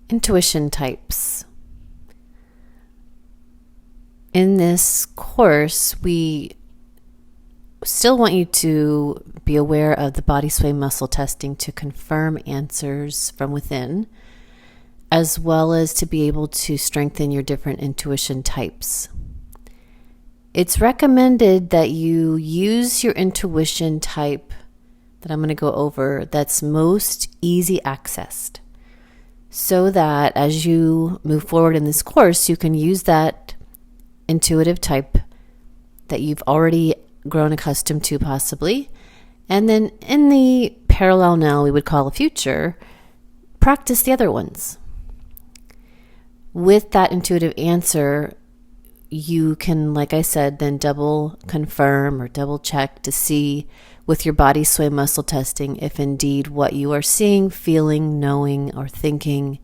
Intuition types. In this course, we still want you to be aware of the body sway muscle testing to confirm answers from within, as well as to be able to strengthen your different intuition types. It's recommended that you use your intuition type that I'm going to go over that's most easy accessed, so that as you move forward in this course, you can use that intuitive type that you've already grown accustomed to possibly, and then in the parallel now, we would call a future, practice the other ones. With that intuitive answer, you can, like I said, then double confirm or double check to see with your body sway muscle testing if indeed what you are seeing, feeling, knowing, or thinking,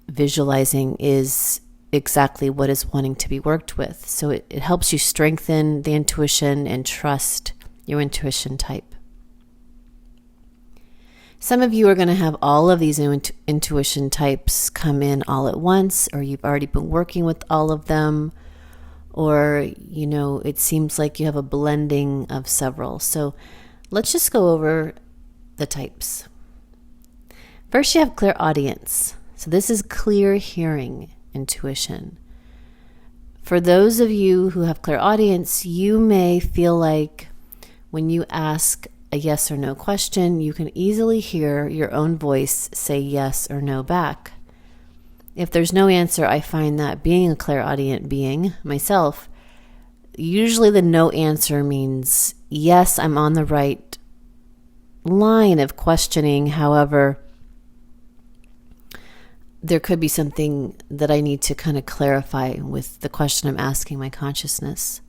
visualizing is exactly what is wanting to be worked with. So it helps you strengthen the intuition and trust your intuition type. Some of you are going to have all of these intuition types come in all at once, or you've already been working with all of them, or, it seems like you have a blending of several. So let's just go over the types. First, you have clairaudience. So this is clear hearing intuition. For those of you who have clairaudience, you may feel like when you ask a yes or no question, you can easily hear your own voice say yes or no back. If there's no answer, I find that being a clairaudient being myself, usually the no answer means, yes, I'm on the right line of questioning. However, there could be something that I need to kind of clarify with the question I'm asking my consciousness.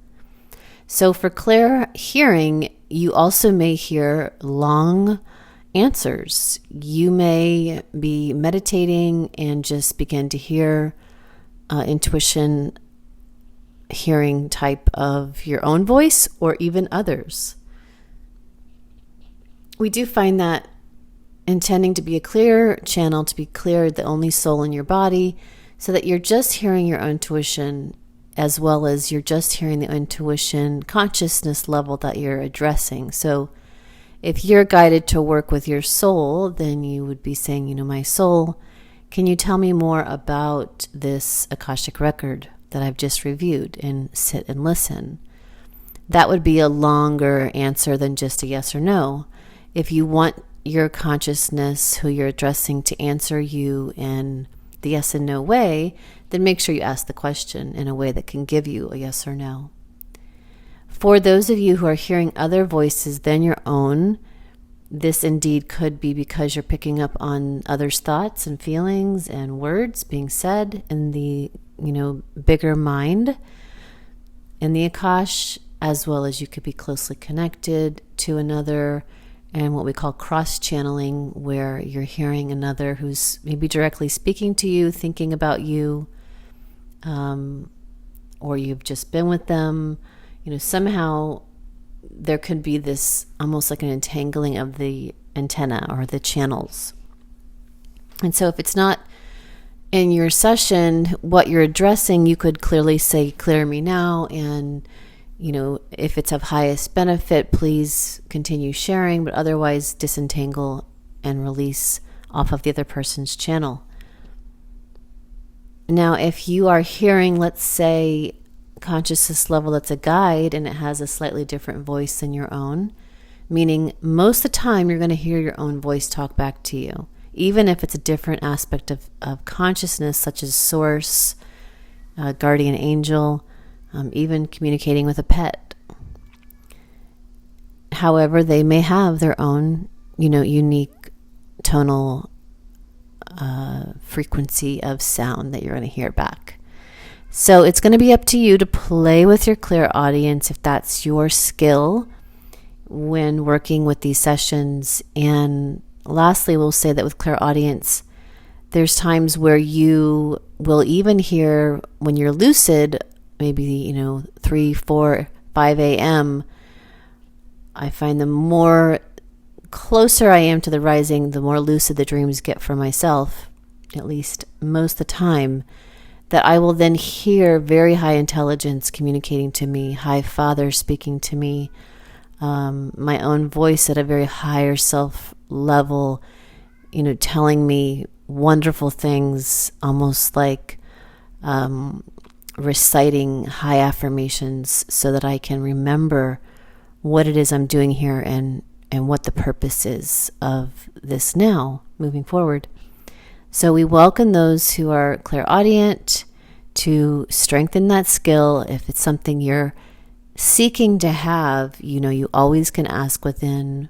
So for clear hearing, you also may hear long answers. You may be meditating and just begin to hear intuition hearing type of your own voice or even others. We do find that intending to be a clear channel, to be clear, the only soul in your body, so that you're just hearing your own intuition, as well as you're just hearing the intuition consciousness level that you're addressing. So if you're guided to work with your soul, then you would be saying, my soul, can you tell me more about this Akashic record that I've just reviewed, and sit and listen. That would be a longer answer than just a yes or no. If you want your consciousness who you're addressing to answer you in the yes and no way, then make sure you ask the question in a way that can give you a yes or no. For those of you who are hearing other voices than your own, this indeed could be because you're picking up on others' thoughts and feelings and words being said in the, bigger mind in the Akash, as well as you could be closely connected to another, and what we call cross-channeling, where you're hearing another who's maybe directly speaking to you, thinking about you, or you've just been with them. Somehow there could be this almost like an entangling of the antenna or the channels. And so if it's not in your session what you're addressing, you could clearly say, clear me now, and if it's of highest benefit, please continue sharing, but otherwise disentangle and release off of the other person's channel. Now, if you are hearing, let's say, consciousness level that's a guide and it has a slightly different voice than your own, meaning most of the time you're going to hear your own voice talk back to you, even if it's a different aspect of consciousness, such as source, guardian angel, even communicating with a pet. However, they may have their own, unique tonal frequency of sound that you're going to hear back. So it's going to be up to you to play with your clairaudience if that's your skill when working with these sessions. And lastly, we'll say that with clairaudience, there's times where you will even hear when you're lucid, maybe, 3, 4, 5 a.m. I find the more closer I am to the rising, the more lucid the dreams get for myself. at least most of the time, that I will then hear very high intelligence communicating to me, high Father speaking to me, my own voice at a very higher self level, telling me wonderful things, almost like reciting high affirmations so that I can remember what it is I'm doing here and what the purpose is of this now, moving forward. So we welcome those who are clairaudient to strengthen that skill. If it's something you're seeking to have, you always can ask within.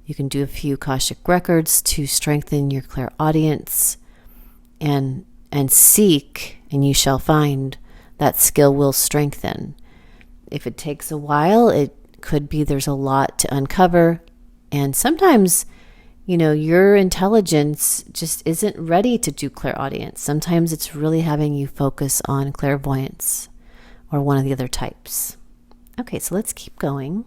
You can do a few Akashic Records to strengthen your clairaudience and seek, and you shall find. That skill will strengthen. If it takes a while, it could be there's a lot to uncover. And sometimes, your intelligence just isn't ready to do clairaudience. Sometimes it's really having you focus on clairvoyance or one of the other types. Okay, so let's keep going.